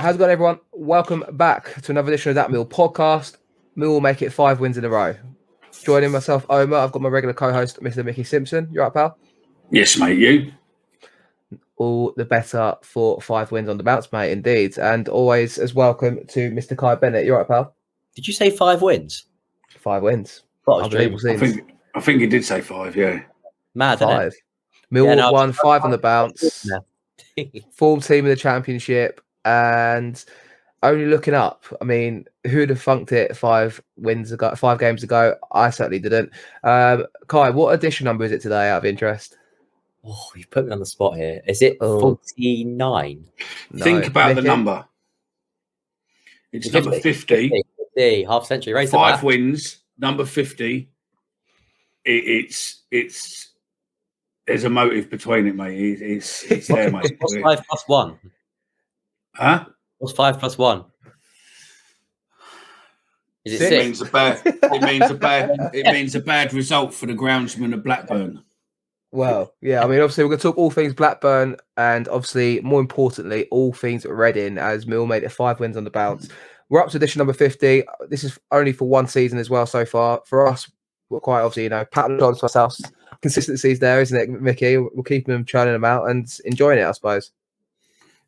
How's it going, everyone? Welcome back to another edition of That Mill podcast. Mill will make it 5 wins in a row. Joining myself, Omar, I've got my regular co-host, Mr. Mickey Simpson. You right, pal? Yes, mate, you? All the better for 5 wins on the bounce, mate, indeed. And always as welcome to Mr. Kai Bennett. You right, pal? Did you say 5 wins? 5 wins. I think he did say 5, yeah. Mad, 5. isn't it? Mill won 5 on the bounce. Form team in the championship. And only looking up, I mean, who'd have funked it 5 games ago? I certainly didn't. Kai, what edition number is it today, out of interest? Oh, you put me on the spot here. Is it 49? No. Think about the number. It's number 50. 50, half century race. 5 wins, number 50. It's there's a motive between it, mate. It's there, mate. What's 5 plus 1? Huh? What's 5 plus 1? Is it 6? It means a bad result for the groundsman of Blackburn. Well, yeah, I mean, obviously, we're going to talk all things Blackburn and obviously, more importantly, all things Reading, as Mill made it 5 wins on the bounce. We're up to edition number 50. This is only for one season as well so far. For us, we're quite obviously, patting on to ourselves. Consistency's there, isn't it, Mickey? We're keeping them, churning them out and enjoying it, I suppose.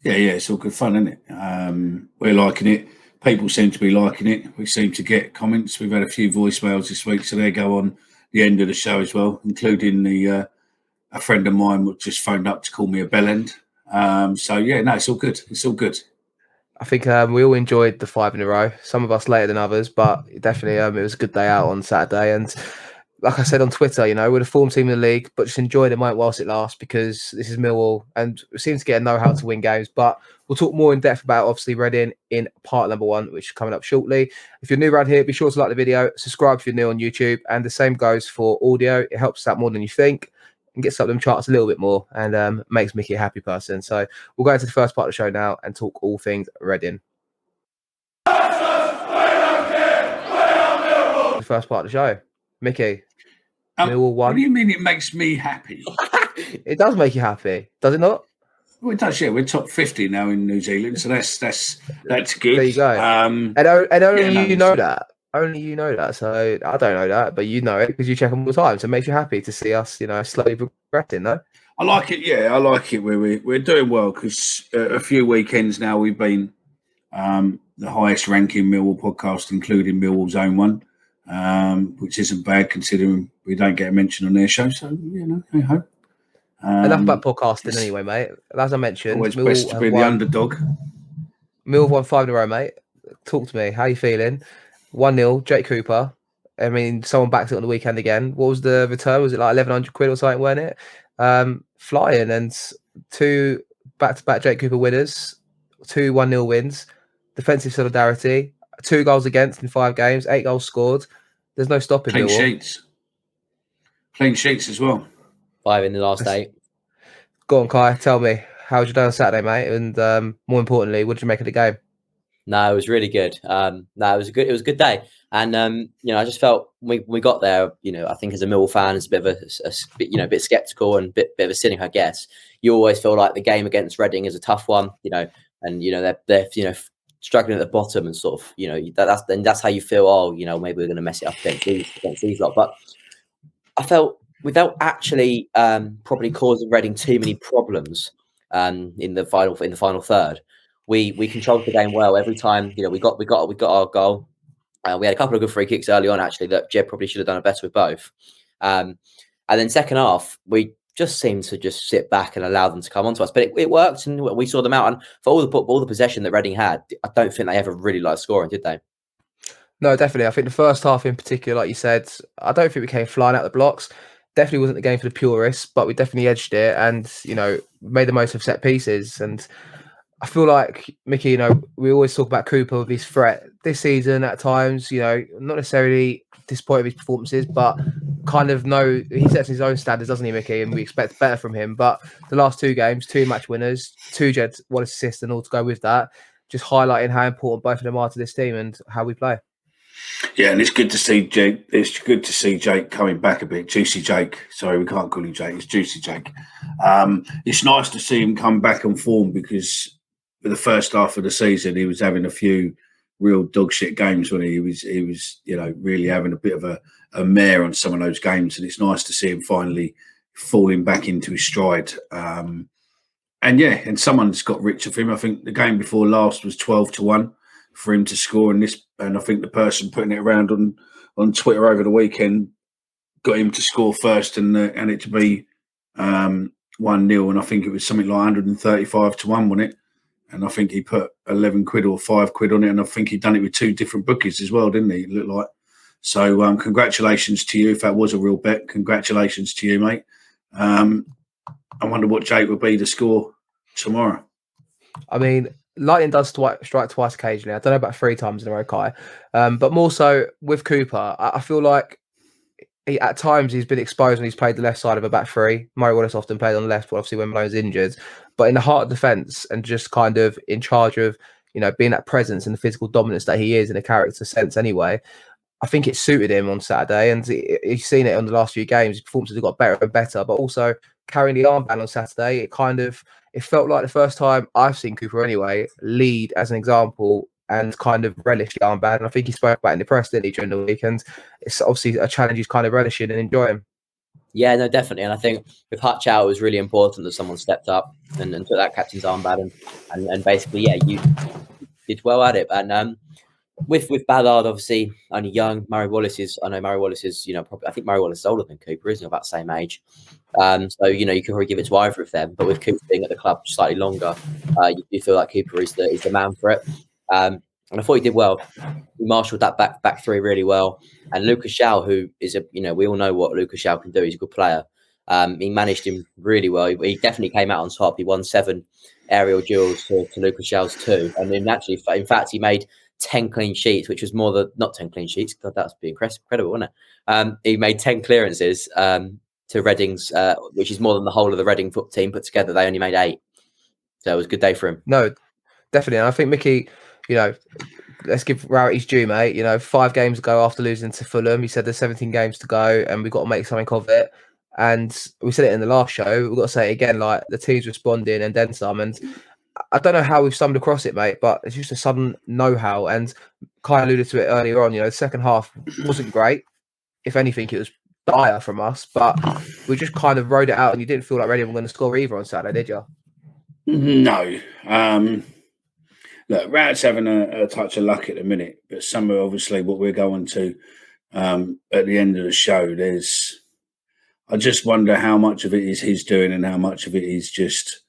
Yeah, it's all good fun, isn't it? We're liking it. People seem to be liking it. We seem to get comments. We've had a few voicemails this week, so they go on the end of the show as well, including a friend of mine who just phoned up to call me a bellend. It's all good. It's all good. I think we all enjoyed the 5 in a row. Some of us later than others, but definitely it was a good day out on Saturday. And like I said on Twitter, we're the form team in the league, but just enjoy the moment whilst it lasts because this is Millwall and we seem to get a know how to win games. But we'll talk more in depth about obviously Reading in part number 1, which is coming up shortly. If you're new around here, be sure to like the video, subscribe if you're new on YouTube, and the same goes for audio. It helps us out more than you think and gets up them charts a little bit more and makes Mickey a happy person. So we'll go into the first part of the show now and talk all things Reading. The first part of the show. Mickey, Millwall won. What do you mean it makes me happy? It does make you happy, does it not? Well, it does, yeah. We're top 50 now in New Zealand, so that's good. There you go. And only you know that. Only you know that. So I don't know that, but you know it because you check them all the time. So it makes you happy to see us, slowly progressing, no? I like it, yeah. I like it. We're doing well because a few weekends now we've been the highest ranking Millwall podcast, including Millwall's own one. Which isn't bad considering we don't get a mention on their show. So, hey ho. Enough about podcasting anyway, mate. As I mentioned, always best to be the underdog. Mill won 5 in a row, mate. Talk to me. How are you feeling? 1-0, Jake Cooper. I mean, someone backed it on the weekend again. What was the return? Was it like 1,100 quid or something, weren't it? Flying and 2 back-to-back Jake Cooper winners, 2 1-0 wins, defensive solidarity, 2 goals against in 5 games, 8 goals scored. There's no stopping Clean Millwall. sheets. Clean sheets as well. 5 in the last 8. Go on, Kai. Tell me, how did you do on Saturday, mate? And more importantly, what did you make of the game? No, it was really good. It was a good day. And I just felt when we got there, I think as a Millwall fan, it's a bit of a bit skeptical and bit of a cynic, I guess. You always feel like the game against Reading is a tough one, and they're struggling at the bottom and sort of, that's how you feel. Maybe we're going to mess it up against these lot. But I felt without actually probably causing Reading too many problems in the final third. We controlled the game well every time. We got our goal. We had a couple of good free kicks early on, actually, that Jed probably should have done it better with both. And then second half, we just seemed to just sit back and allow them to come onto us. But it worked, and we saw them out. And for all the possession that Reading had, I don't think they ever really liked scoring, did they? No, definitely. I think the first half in particular, like you said, I don't think we came flying out the blocks. Definitely wasn't the game for the purists, but we definitely edged it and, made the most of set pieces. And I feel like, Mickey, we always talk about Cooper with his threat this season at times, not necessarily disappointed with his performances, but kind of he sets his own standards, doesn't he, Mickey? And we expect better from him. But the last 2 games, 2 match winners, 2 Jed Wallace assists and all to go with that, just highlighting how important both of them are to this team and how we play. Yeah, and it's good to see Jake. It's good to see Jake coming back a bit. Juicy Jake. Sorry, we can't call him Jake. It's Juicy Jake. It's nice to see him come back on form because the first half of the season, he was having a few real dog shit games when he was really having a bit of a mare on some of those games, and it's nice to see him finally falling back into his stride. And someone's got rich of him. I think the game before last was 12-1 for him to score, and I think the person putting it around on Twitter over the weekend got him to score first, and it to be 1-0, and I think it was something like 135-1, wasn't it? And I think he put 11 quid or 5 quid on it, and I think he'd done it with 2 different bookies as well, didn't he? It looked like. So congratulations to you. If that was a real bet, congratulations to you, mate. I wonder what Jake will be to score tomorrow. I mean, lightning does strike twice occasionally. I don't know about 3 times in a row, Kai. But more so with Cooper, I feel like at times he's been exposed when he's played the left side of a back three. Murray Wallace often played on the left, obviously when Malone's injured. But in the heart of defence and just kind of in charge of, being that presence and the physical dominance that he is in a character sense anyway, I think it suited him on Saturday. And you've seen it on the last few games. His performances have got better and better. But also carrying the armband on Saturday, it felt like the first time I've seen Cooper anyway lead as an example and kind of relish the armband. And I think he spoke about it in the press, didn't he, during the week? And it's obviously a challenge he's kind of relishing and enjoying. Yeah, no, definitely. And I think with Hutch out, it was really important that someone stepped up and took that captain's armband and basically, you did well at it. And with Ballard, obviously, only young. Murray Wallace is, probably, I think Murray Wallace is older than Cooper, isn't he? About the same age. So, you can probably give it to either of them. But with Cooper being at the club slightly longer, you feel like Cooper is the man for it. And I thought he did well. He marshalled that back three really well. And Lucas Shaun, who is we all know what Lucas Shaun can do. He's a good player. He managed him really well. He definitely came out on top. He won 7 aerial duels to Lucas Shaun's 2. And then actually, in fact, he made 10 clean sheets, which was more than not 10 clean sheets. God, that's be incredible, wasn't it? He made 10 clearances to Reading's, which is more than the whole of the Reading foot team put together. They only made 8. So it was a good day for him. No, definitely. And I think Mickey, let's give Rowett his due, mate. 5 games ago after losing to Fulham, he said there's 17 games to go and we've got to make something of it. And we said it in the last show. We've got to say it again, like the team's responding and then some. And I don't know how we've stumbled across it, mate, but it's just a sudden know-how. And Kai alluded to it earlier on. The second half wasn't great. If anything, it was dire from us. But we just kind of rode it out, and you didn't feel like Reading were going to score either on Saturday, did you? No. Look, Rowett's having a touch of luck at the minute, but some of obviously what we're going to at the end of the show, I just wonder how much of it is his doing and how much of it is just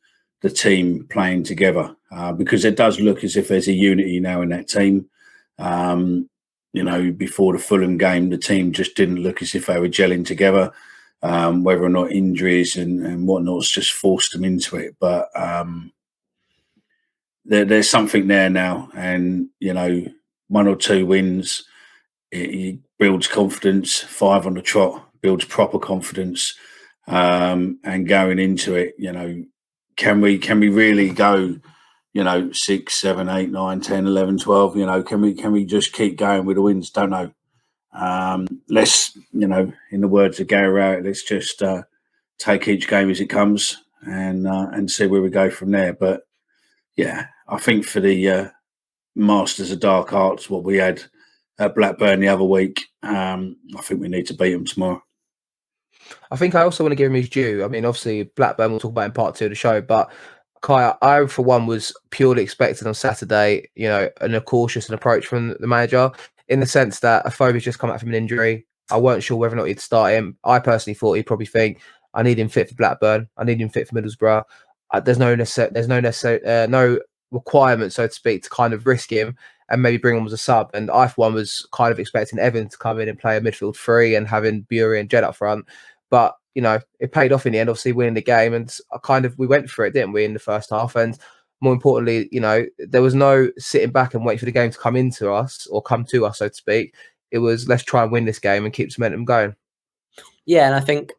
the team playing together, because it does look as if there's a unity now in that team. Before the Fulham game, the team just didn't look as if they were gelling together. Whether or not injuries and whatnot's just forced them into it, but there's something there now, and 1 or 2 wins, it builds confidence. 5 on the trot builds proper confidence, and going into it, can we really go, 6, 7, 8, 9, 10, 11, 12? Can we just keep going with the wins? Don't know. Let's, in the words of Gary Rowett, let's just take each game as it comes and see where we go from there. But yeah, I think for the Masters of Dark Arts, what we had at Blackburn the other week, I think we need to beat them tomorrow. I think I also want to give him his due. I mean, obviously, Blackburn we'll talk about in part 2 of the show, but Kai, I for one was purely expecting on Saturday, a cautious approach from the manager, in the sense that Afobe's just come out from an injury. I weren't sure whether or not he'd start him. I personally thought he'd probably think, I need him fit for Blackburn. I need him fit for Middlesbrough. There's no requirement, so to speak, to kind of risk him and maybe bring him as a sub. And I, for one, was kind of expecting Evan to come in and play a midfield 3 and having Bury and Jed up front. But, it paid off in the end, obviously winning the game. And we went for it, didn't we, in the first half? And more importantly, there was no sitting back and waiting for the game to come into us or come to us, so to speak. It was, let's try and win this game and keep some momentum going. Yeah, and I think,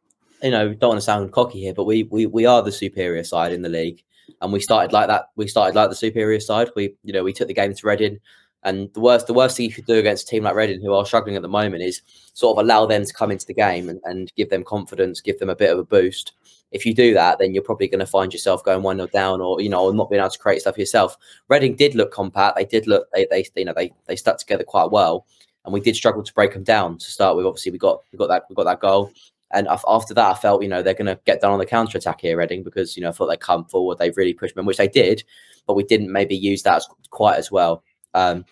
don't want to sound cocky here, but we are the superior side in the league. And we started like that. We started like the superior side. We took the game to Reading. And the worst thing you could do against a team like Reading, who are struggling at the moment, is sort of allow them to come into the game and give them confidence, give them a bit of a boost. if you do that, then you're probably going to find yourself going 1-0 down, or or not being able to create stuff yourself. Reading did look compact. They did look they stuck together quite well, and we did struggle to break them down to start with. Obviously, we got that goal, and after that, I felt they're going to get done on the counter attack here, Reading, because I thought they come forward, they've really pushed them, which they did, but we didn't maybe use that quite as well. But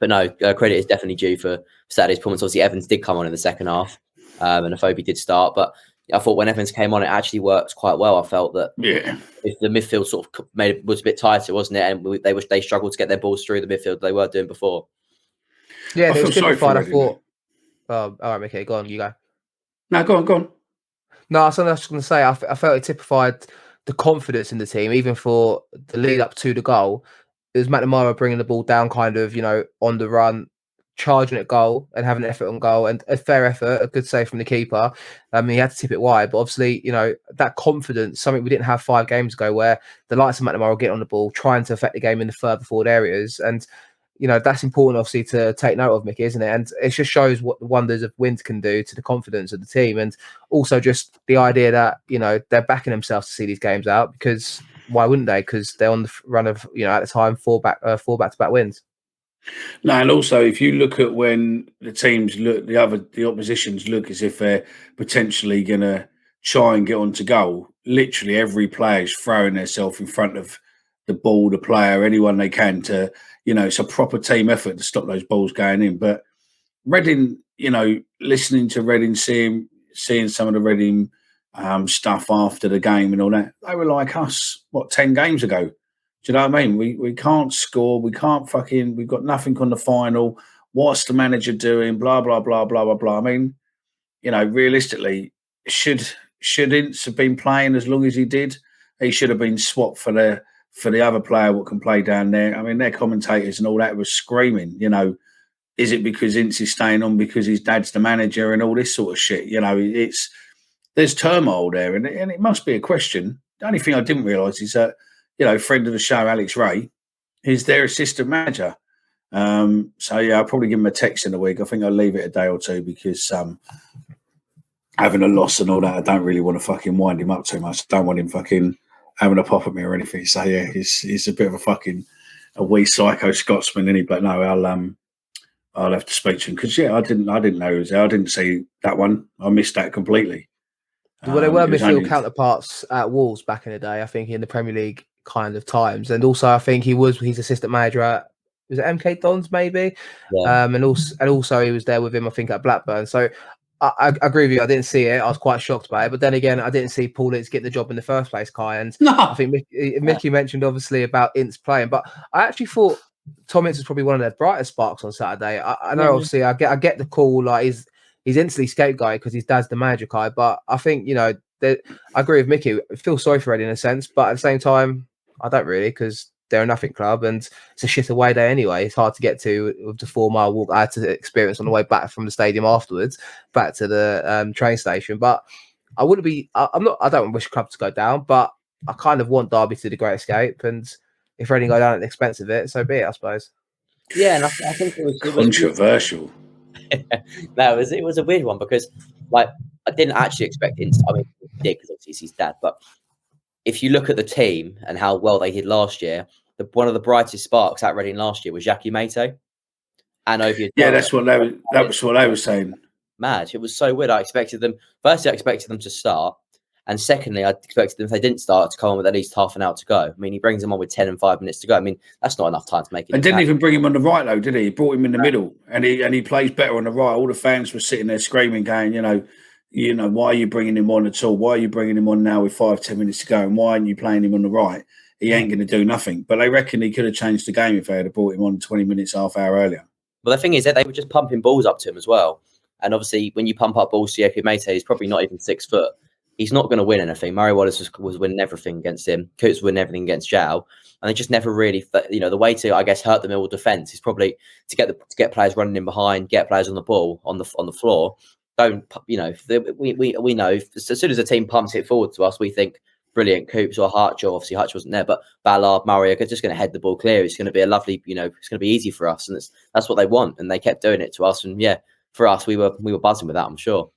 no, credit is definitely due for Saturday's performance. Obviously, Evans did come on in the second half, and Afobe did start, but I thought when Evans came on, it actually worked quite well. I felt that if the midfield sort of was a bit tighter, wasn't it? And they struggled to get their balls through the midfield they were doing before. Yeah, it was typified. I thought. All right, Mickey, go on. You go. No, go on. No, I was just going to say. I felt it typified the confidence in the team, even for the lead up to the goal. It was McNamara bringing the ball down, kind of, on the run, charging at goal and having an effort on goal, and a fair effort, a good save from the keeper. He had to tip it wide, but obviously, that confidence, something we didn't have 5 games ago, where the likes of McNamara will get on the ball, trying to affect the game in the further forward areas. And, that's important, obviously, to take note of, Mickey, isn't it? And it just shows what the wonders of wins can do to the confidence of the team. And also just the idea that, they're backing themselves to see these games out, because why wouldn't they? Because they're on the run of, at the time, 4 back-to-back wins. No, and also if you look at when the teams look, the oppositions look as if they're potentially going to try and get onto goal, literally every player is throwing themselves in front of the ball, the player, anyone they can to, it's a proper team effort to stop those balls going in. But Reading, listening to Reading, seeing some of the Reading stuff after the game and all that, they were like us, 10 games ago? Do you know what I mean? We can't score. We can't we've got nothing on the final. What's the manager doing? Blah, blah, blah, blah, blah, blah. I mean, realistically, should Ince have been playing as long as he did? He should have been swapped for the other player what can play down there. I mean, their commentators and all that was screaming, is it because Ince is staying on because his dad's the manager and all this sort of shit? There's turmoil there, and it must be a question. The only thing I didn't realise is that, friend of the show, Alex Ray, is their assistant manager. So, yeah, I'll probably give him a text in a week. I think I'll leave it a day or two because having a loss and all that, I don't really want to fucking wind him up too much. I don't want him fucking having a pop at me or anything. So, yeah, he's a bit of a wee psycho Scotsman, isn't he? But no, I'll have to speak to him because, yeah, I didn't know he was there. I didn't see that one. I missed that completely. Well, they were midfield counterparts at Wolves back in the day, I think, in the Premier League kind of times. And also, I think he's assistant manager at, was it MK Dons maybe? Yeah. And also he was there with him, I think, at Blackburn. So I agree with you. I didn't see it. I was quite shocked by it. But then again, I didn't see Paul Ince get the job in the first place, Kai. And I think Mickey mentioned obviously about Ince playing, but I actually thought Tom Ince was probably one of their brightest sparks on Saturday. I know, obviously, I get the call, like he's instantly scapegoat because his dad's the manager, Kai. But I think, I agree with Mickey. I feel sorry for Eddie in a sense, but at the same time, I don't really, because they're a nothing club and it's a shit away day anyway. It's hard to get to with the 4-mile walk I had to experience on the way back from the stadium afterwards, back to the train station. But I wouldn't be, I don't wish club to go down, but I kind of want Derby to the Great Escape. And if Reading go down at the expense of it, so be it, I suppose. Yeah, and I think it was controversial. No, it was a weird one because, like, I didn't actually expect Ince. I mean, he did because obviously he's his dad. But if you look at the team and how well they did last year, one of the brightest sparks at Reading last year was Jackie Mate and Ovie. Yeah, that was what I was saying. Mad. It was so weird. I expected them to start. And secondly, I expected them, if they didn't start, to come on with at least half an hour to go. I mean, he brings them on with 10 and 5 minutes to go. I mean, that's not enough time to make it. And didn't even bring him on the right, though, did he? He brought him in the middle, and he plays better on the right. All the fans were sitting there screaming, going, why are you bringing him on at all? Why are you bringing him on now with 5-10 minutes to go? And why aren't you playing him on the right? He ain't going to do nothing. But they reckon he could have changed the game if they had brought him on 20 minutes, half hour earlier. Well, the thing is that they were just pumping balls up to him as well. And obviously, when you pump up balls to Jackie Mate, he's probably not even 6 foot. He's not going to win anything. Murray Wallace was winning everything against him. Coots was winning everything against Zhao. And they just never really, the way to, I guess, hurt the Millwall defence is probably to get players running in behind, get players on the ball, on the floor. Don't, we know, as soon as a team pumps it forward to us, we think, brilliant, Coops or Hutch, or obviously Hutch wasn't there, but Ballard, Murray are just going to head the ball clear. It's going to be a lovely, it's going to be easy for us. And that's what they want. And they kept doing it to us. And yeah, for us, we were buzzing with that, I'm sure.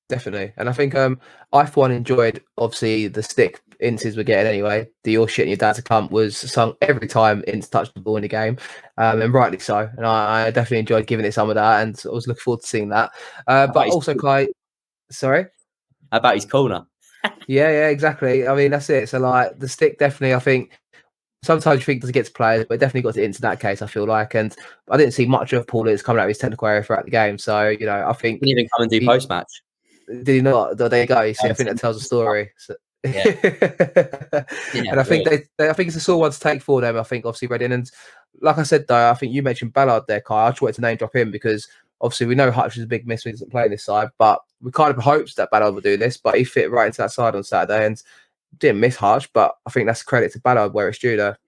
Definitely. And I think I for one enjoyed obviously the stick Inces were getting anyway. The "your shit and your dad's a cunt" was sung every time Ince touched the ball in the game, and rightly so. And I definitely enjoyed giving it some of that, and I was looking forward to seeing that. But also, Kai, sorry. How about his corner? Yeah, exactly. I mean, that's it. So like the stick, definitely. I think sometimes you think does it get to players, but it definitely got to Ince in that case. I feel like, and I didn't see much of Paul coming out of his technical area throughout the game. So I think Didn't even come and do post match. did he not? There you go. You see, I think that tells a story. So, Yeah. And I think I think it's a sore one to take for them. I think obviously Reading, and like I said though, I think you mentioned Ballard there, Kai. I just wanted to name drop him because obviously we know Hutch is a big miss when he doesn't play this side, but we kind of hoped that Ballard would do this, but he fit right into that side on Saturday and didn't miss Hutch. But I think that's credit to Ballard where it's due there.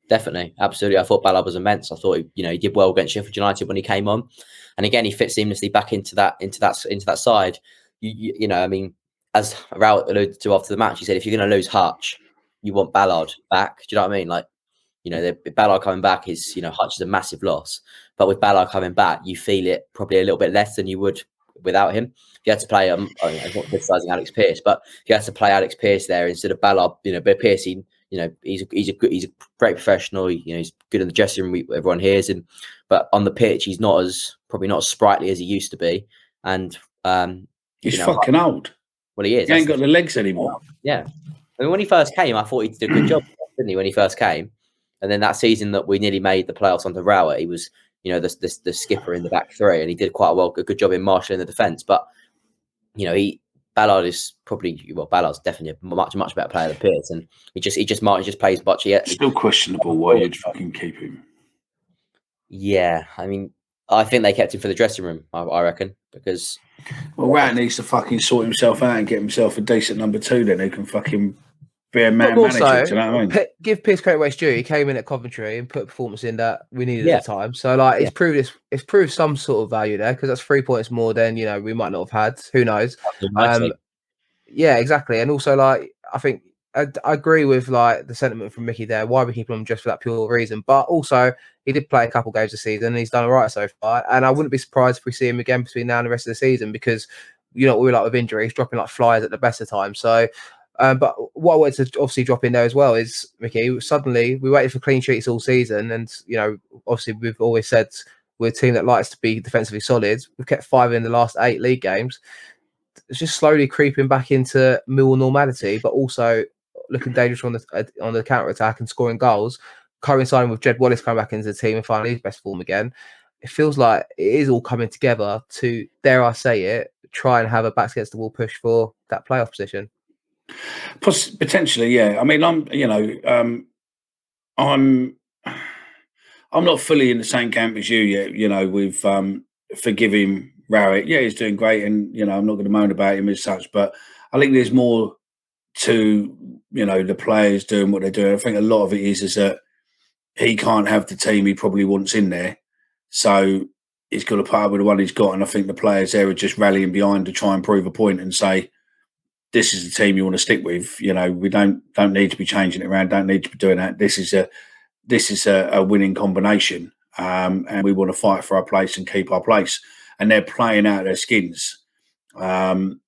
Definitely, absolutely. I thought Ballard was immense. I thought he did well against Sheffield United when he came on, and again he fits seamlessly back into that side. I mean, as Rowett alluded to after the match, he said if you're going to lose Hutch, you want Ballard back. Do you know what I mean? Like, Ballard coming back is Hutch is a massive loss, but with Ballard coming back, you feel it probably a little bit less than you would without him. If you had to play, I'm not criticising Alex Pearce, but if you had to play Alex Pearce there instead of Ballard, but Pearce, he's a great professional. He's good in the dressing room. Everyone hears him, but on the pitch, he's probably not as sprightly as he used to be. And he's fucking old. Well, he is. He ain't got the legs anymore. Yeah, I mean, when he first came, I thought he did a good job, didn't he? When he first came, and then that season that we nearly made the playoffs under Rowett, he was the skipper in the back three, and he did quite a good job in marshalling the defence. But Ballard is Ballard's definitely a much better player than Pearce, and he just plays much. Still questionable why you'd fucking keep him. Yeah, I mean, I think they kept him for the dressing room. I reckon because Rat needs to fucking sort himself out and get himself a decent number two. Then who can fucking be a man manager. Do you know what I mean? Give Pearce credit where it's due. He came in at Coventry and put a performance in that we needed at the time. So it's proved some sort of value there because that's 3 points more than we might not have had. Who knows? Yeah, exactly. And also I think I agree with the sentiment from Mickey there. Why we keep him just for that pure reason? But also he did play a couple games this season and he's done all right so far. And I wouldn't be surprised if we see him again between now and the rest of the season because what we like with injuries, dropping like flies at the best of times. So. But what I wanted to obviously drop in there as well is, Mickey, suddenly we waited for clean sheets all season. And, obviously we've always said we're a team that likes to be defensively solid. We've kept 5 in the last 8 league games. It's just slowly creeping back into Millwall normality, but also looking dangerous on the counter-attack and scoring goals, coinciding with Jed Wallace coming back into the team and finding his best form again. It feels like it is all coming together to, dare I say it, try and have a backs against the wall push for that playoff position. Potentially, yeah. I mean, I'm not fully in the same camp as you yet. With forgiving Rowett. Yeah, he's doing great, and I'm not going to moan about him as such. But I think there's more to the players doing what they're doing. I think a lot of it is that he can't have the team he probably wants in there, so he's got to put up with the one he's got. And I think the players there are just rallying behind to try and prove a point and say, this is the team you want to stick with. We don't need to be changing it around. Don't need to be doing that. This is a winning combination, and we want to fight for our place and keep our place. And they're playing out their skins, and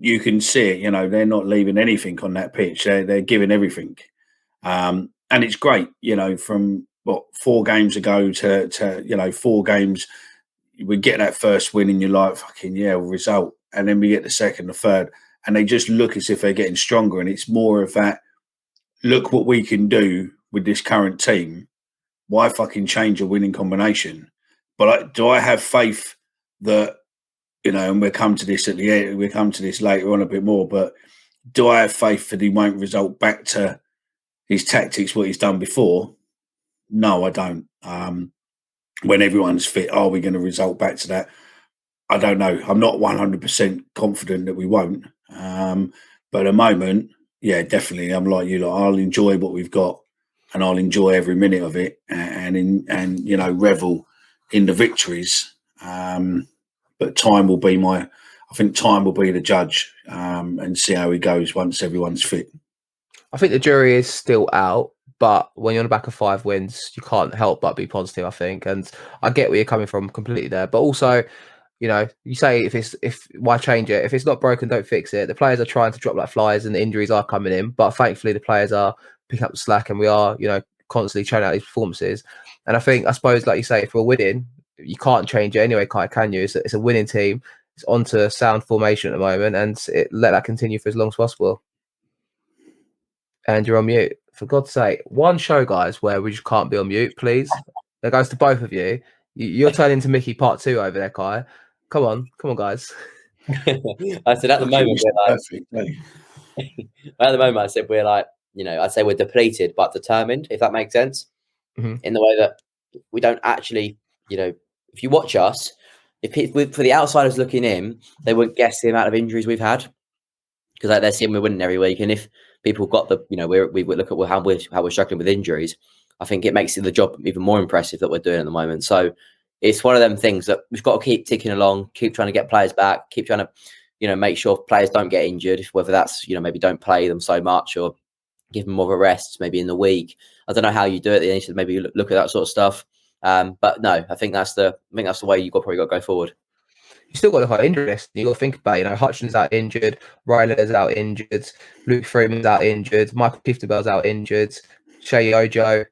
you can see it. They're not leaving anything on that pitch. They're giving everything, and it's great. From 4 games ago to 4 games, we get that first win, and you're like, fucking yeah, result, and then we get the second, the third. And they just look as if they're getting stronger. And it's more of that, look what we can do with this current team. Why fucking change a winning combination? But do I have faith that, and we'll come to this at the end, we'll come to this later on a bit more, but do I have faith that he won't result back to his tactics, what he's done before? No, I don't. When everyone's fit, are we going to result back to that? I don't know. I'm not 100% confident that we won't. But at the moment, yeah, definitely. I'm like you. I'll enjoy what we've got, and I'll enjoy every minute of it, and revel in the victories. But time will be I think time will be the judge, and see how he goes once everyone's fit. I think the jury is still out, but when you're on the back of 5 wins, you can't help but be positive, I think. And I get where you're coming from completely there, but also, you know, you say if why change it? If it's not broken, don't fix it. The players are trying to drop like flies, and the injuries are coming in, but thankfully the players are picking up the slack, and we are, you know, constantly churning out these performances. And I suppose, like you say, if we're winning, you can't change it anyway, can you? It's a winning team. It's onto a sound formation at the moment, and let that continue for as long as possible. And you're on mute. For God's sake, one show, guys, where we just can't be on mute, please. That goes to both of you. You're turning into Mickey Part 2 over there, Kai. Come on, guys. I said at the moment I said we're like, you know, I'd say we're depleted but determined, if that makes sense. Mm-hmm. In the way that we don't actually, you know, if you watch us, for the outsiders looking in, they wouldn't guess the amount of injuries we've had, because like, they're seeing we're winning every week, and if people got the, you know, we would look at how we're struggling with injuries, I think it makes the job even more impressive that we're doing at the moment. So it's one of them things that we've got to keep ticking along, keep trying to get players back, keep trying to, you know, make sure players don't get injured, whether that's, you know, maybe don't play them so much or give them more of a rest maybe in the week. I don't know how you do it. You need to maybe look at that sort of stuff. But no, I think that's the way you've probably got to go forward. You still got to look at injury list. You got to think about, you know, Hutchinson's out injured, Ryler's out injured, Luke Freeman's out injured, Michael Kiftebell's out injured, Shea Ojo,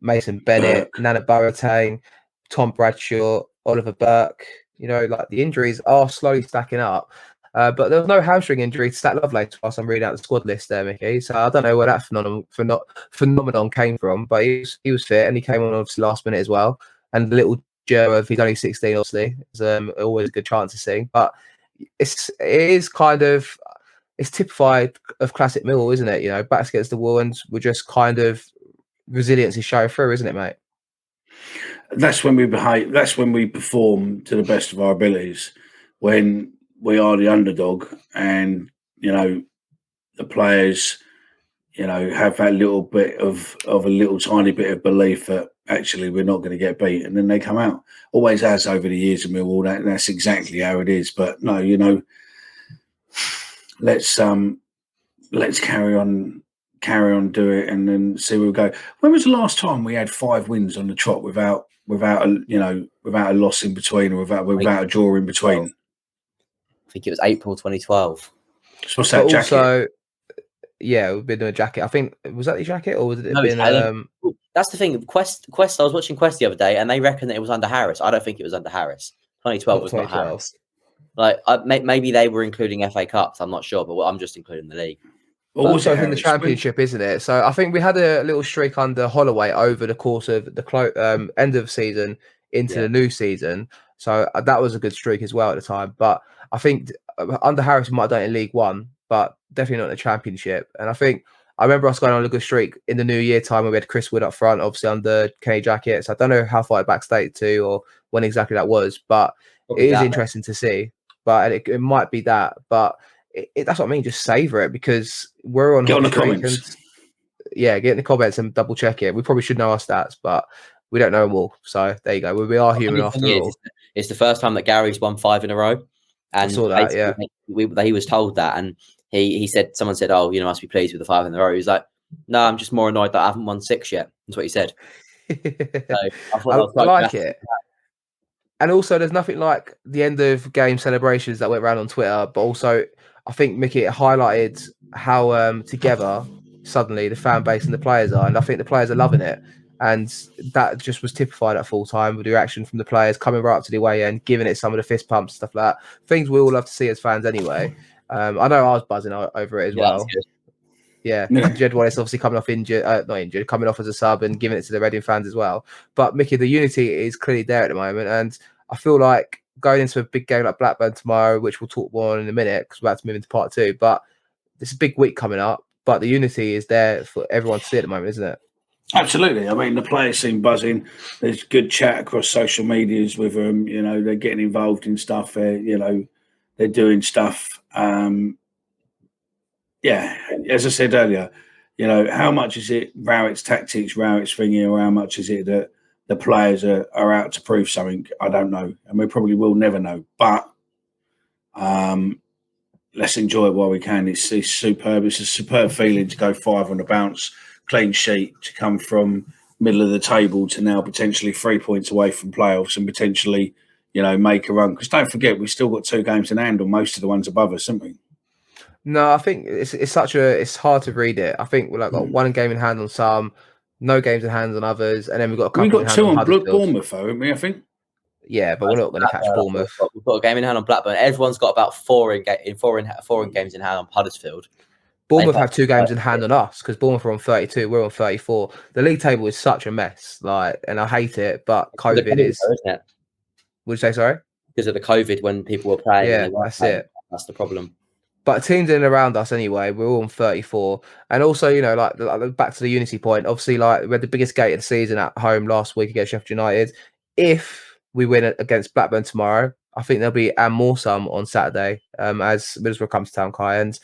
Mason Bennett, Nana Boateng, Tom Bradshaw, Oliver Burke. You know, like the injuries are slowly stacking up. But there was no hamstring injury to Stat Lovelace whilst I'm reading out the squad list there, Mickey. So I don't know where that phenomenon came from, but he was fit and he came on obviously last minute as well. And the little Joe, if he's only 16, obviously, is always a good chance to see. But it's typified of classic Millwall, isn't it? You know, backs against the wall, and we're just kind of resilience is showing through, isn't it, mate? That's when we behave. That's when we perform to the best of our abilities. When we are the underdog, and you know the players, you know, have that little bit of a little tiny bit of belief that actually we're not going to get beat, and then they come out. Always has over the years in Millwall. That's exactly how it is. But no, you know, let's carry on, do it, and then see where we go. When was the last time we had 5 wins on the trot without a loss in between, or without a draw in between? I think it was April 2012. So what's that jacket? Also, yeah, we've been doing a jacket. I think, was that the jacket, or was it been? That's the thing. Quest. I was watching Quest the other day, and they reckon that it was under Harris. I don't think it was under Harris. 2012 was not Harris. Like maybe they were including FA Cups. I'm not sure, but I'm just including the league. Also in the Championship, isn't it? So I think we had a little streak under Holloway over the course of the end of the season into the new season. So that was a good streak as well at the time. But I think under Harris, we might have done it in League One, but definitely not in the Championship. And I remember us going on a good streak in the New Year time when we had Chris Wood up front, obviously under Kenny Jackett. So I don't know how far it backstated to or when exactly that was, but it is interesting to see. But it might be that. But that's what I mean. Just savor it, because we're on. Get on the comments. Get in the comments and double check it. We probably should know our stats, but we don't know them all. So there you go. We are human after all. It's the first time that Gary's won 5 in a row, and I saw that. Yeah, he was told that, and he said, someone said, "Oh, you know, must be pleased with the 5 in a row." He's like, "No, I'm just more annoyed that I haven't won 6 yet." That's what he said. So I like it. And also, there's nothing like the end of game celebrations that went around on Twitter, but also I think, Mickey, it highlighted how together suddenly the fan base and the players are, and I think the players are loving it. And that just was typified at full time with the reaction from the players coming right up to the away end, giving it some of the fist pumps, stuff like that. Things we all love to see as fans anyway. I know I was buzzing over it as well. Yeah, Jed Wallace obviously coming off coming off as a sub and giving it to the Reading fans as well. But Mickey, the unity is clearly there at the moment, and I feel like going into a big game like Blackburn tomorrow, which we'll talk more on in a minute because we're about to move into part 2. But it's a big week coming up, but the unity is there for everyone to see at the moment, isn't it? Absolutely. I mean, the players seem buzzing. There's good chat across social medias with them. You know, they're getting involved in stuff. They're doing stuff. As I said earlier, you know, how much is it Rowett's tactics, Rowett's thingy, or how much is it that the players are out to prove something? I don't know. And we probably will never know. But let's enjoy it while we can. It's superb. It's a superb feeling to go 5 on the bounce, clean sheet, to come from middle of the table to now potentially 3 points away from playoffs and potentially, make a run. Because don't forget, we've still got 2 games in hand on most of the ones above us, haven't we? No, I think it's hard to read it. I think we're got 1 game in hand on some, no games in hand on others, and then we've got a couple. We've got in hand 2 on Huddersfield. Bournemouth, though, haven't we? I think. Yeah, but we're not going to catch Bournemouth. We've got a game in hand on Blackburn. Everyone's got about 4 games in hand on Huddersfield. Bournemouth have 2 games in hand on us because Bournemouth are on 32, we're on 34. The league table is such a mess, and I hate it. But COVID is, isn't it? Would you say sorry? Because of the COVID when people were playing. Yeah, that's it. That's the problem. But teams in and around us anyway, we're all on 34. And also, back to the unity point, obviously, we had the biggest gate of the season at home last week against Sheffield United. If we win against Blackburn tomorrow, I think there'll be and more some on Saturday as Middlesbrough comes to town, Kai. And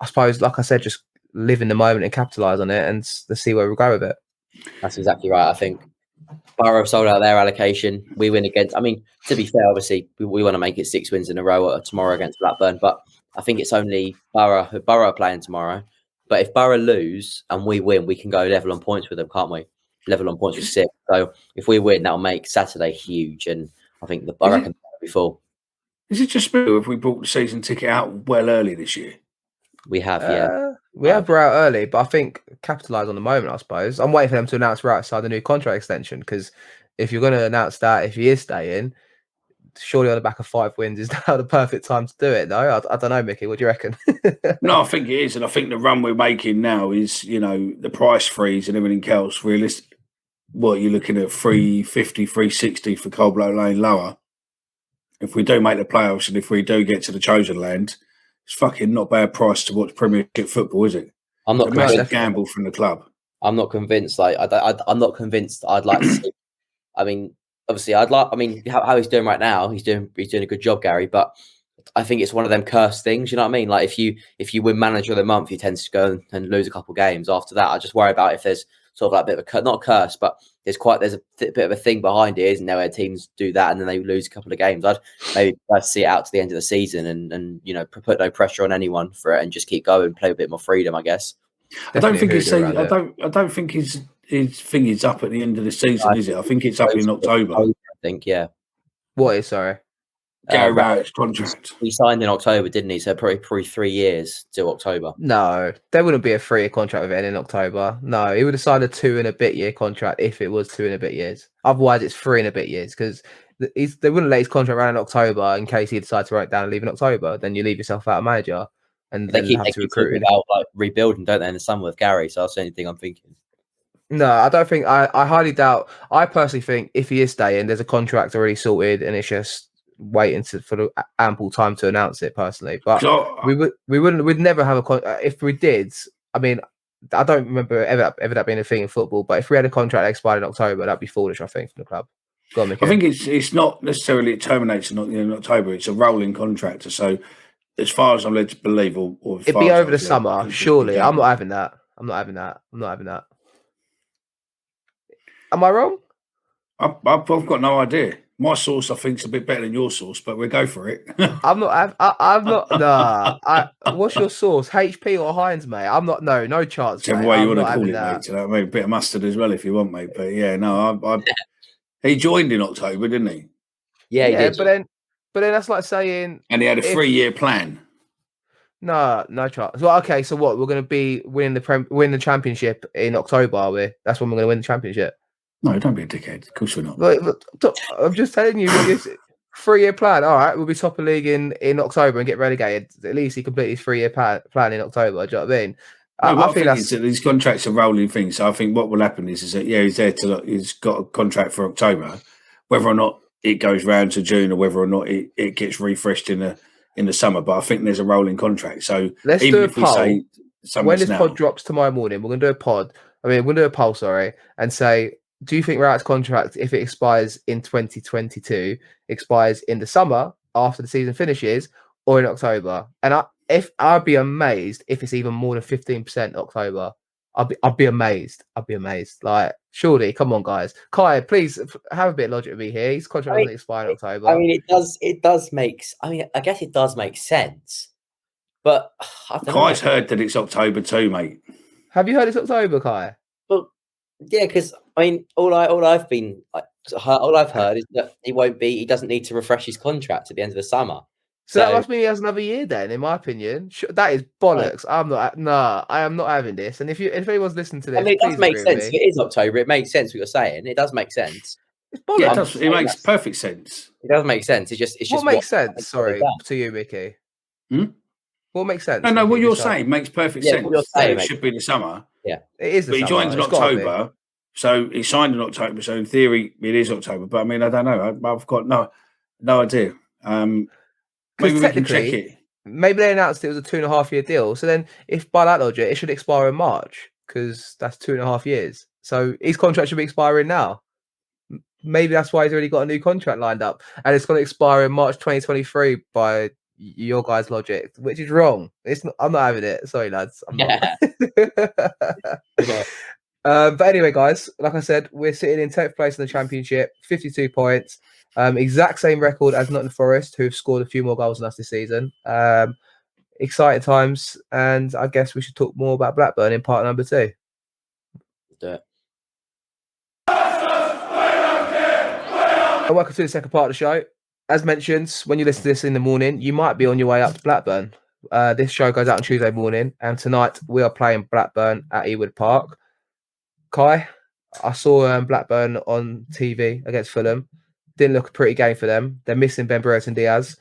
I suppose, like I said, just live in the moment and capitalise on it and let's see where we go with it. That's exactly right. I think Borough sold out their allocation. We win against, to be fair, obviously, we want to make it 6 wins in a row tomorrow against Blackburn, but I think it's only Borough are playing tomorrow. But if Borough lose and we win, we can go level on points with them, can't we? Level on points with 6. So if we win, that'll make Saturday huge. And I think I reckon that'll be full. Is it just me if we bought the season ticket out well early this year? We have, yeah. We have brought out early, but I think capitalise on the moment, I suppose. I'm waiting for them to announce right outside the new contract extension because if you're going to announce that, if he is staying, surely on the back of 5 wins is now the perfect time to do it, though. I don't know, Mickey. What do you reckon? No, I think it is. And I think the run we're making now is, the price freeze and everything else. Realistic. What, you're looking at 350, 360 for Coldblow Lane lower. If we do make the playoffs and if we do get to the chosen land, it's fucking not bad price to watch Premiership football, is it? I'm not convinced. It's a gamble from the club. I'm not convinced. I'm not convinced. I'd like to see. Obviously, how he's doing right now. He's doing a good job, Gary. But I think it's one of them cursed things. You know what I mean? Like if you win Manager of the Month, you tend to go and lose a couple of games. After that, I just worry about if there's sort of like a bit of not a curse, but there's a bit of a thing behind it, isn't there? Where teams do that and then they lose a couple of games. I'd maybe see it out to the end of the season and put no pressure on anyone for it and just keep going, play a bit more freedom, I guess. I don't think his thing is up at the end of the season, is it? I think it's up in October. I think, yeah. What is, sorry? Gary Rowett's contract. He signed in October, didn't he? So probably 3 years till October. No, there wouldn't be a 3-year contract with Ed in October. No, he would have signed a 2 and a bit year contract if it was 2 and a bit years. Otherwise, it's 3 and a bit years because they wouldn't let his contract run in October in case he decides to write down and leave in October. Then you leave yourself out of manager and they then have to recruit. About rebuilding, don't they, in the summer with Gary? So that's the only thing I'm thinking. No, I don't think. I highly doubt. I personally think if he is staying, there's a contract already sorted, and it's just waiting for the ample time to announce it. Personally, but we'd never have a if we did. I don't remember ever that being a thing in football. But if we had a contract that expired in October, that'd be foolish. I think from the club. Go on, I think it's not necessarily it terminates in October. It's a rolling contract. So as far as I'm led to believe, or it'd be over the summer. Surely, I'm not having that. I'm not having that. Am I wrong? I've got no idea. My source, I think, is a bit better than your source, but we'll go for it. I'm not. Nah. What's your source? HP or Heinz, mate? I'm not. No chance. Whichever way you want to call it, mate. You know what I mean? A bit of mustard as well, if you want, mate. But yeah, no, he joined in October, didn't he? Yeah, he did. But then that's like saying. And he had a 3-year plan. No chance. Well, okay. So what? We're going to be winning the championship in October, are we? That's when we're going to win the championship. No, don't be a dickhead. Of course we're not. I'm just telling you, this 3-year plan. All right, we'll be top of league in October and get relegated. At least he completed his 3-year plan in October. Do you know what I mean? I think that these contracts are rolling things. So I think what will happen is that he's there he's got a contract for October, whether or not it goes round to June or whether or not it gets refreshed in the summer. But I think there's a rolling contract. So let's even do a if poll. we say when this pod drops tomorrow morning, we're going to do a pod. We're going to do a poll, and say, do you think Rowett's contract, if it expires in 2022, expires in the summer after the season finishes or in October? And I'd be amazed if it's even more than 15% October. I'd be amazed. Like, surely, come on, guys. Kai, please have a bit of logic with me here. His contract doesn't expire in October. It does make. I guess it does make sense. But Kai's heard that it's October too, mate. Have you heard it's October, Kai? Well, yeah, because all I've been All I've heard is that he doesn't need to refresh his contract at the end of the summer. So that must mean he has another year then, in my opinion. That is bollocks. I am not having this. And if anyone's listening to this, it does make sense. me. It is October. It makes sense what you're saying. It does make sense. It's bollocks. Yeah, it does. It makes perfect sense. It does make sense. It's just what makes sense. Sorry to you, Mickey. What makes sense? No, what you're saying makes perfect sense. What you're saying, it should be the summer. Yeah, it is. But he joins in October, so he signed in October. So in theory, it is October. But I mean, I don't know. I've got no idea. Maybe we can check it. Maybe they announced it was a 2.5 year deal. So then, if by that logic, it should expire in March because that's 2.5 years. So his contract should be expiring now. Maybe that's why he's already got a new contract lined up, and it's going to expire in March 2023 by your guys' logic, which is wrong. It's not. I'm not having it. Sorry, lads. I'm not. But anyway, guys, like I said, we're sitting in 10th place in the Championship, 52 points. Exact same record as Nottingham Forest, who've scored a few more goals than us this season. Exciting times, and I guess we should talk more about Blackburn in part number 2. Do it. And welcome to the second part of the show. As mentioned, when you listen to this in the morning, you might be on your way up to Blackburn. This show goes out on Tuesday morning, and tonight we are playing Blackburn at Ewood Park. Kai, I saw Blackburn on TV against Fulham. Didn't look a pretty game for them. They're missing Ben Barrett and Diaz.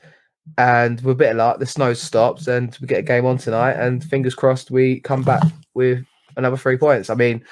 And with a bit of luck, the snow's stopped and we get a game on tonight. And fingers crossed we come back with another 3 points. I mean,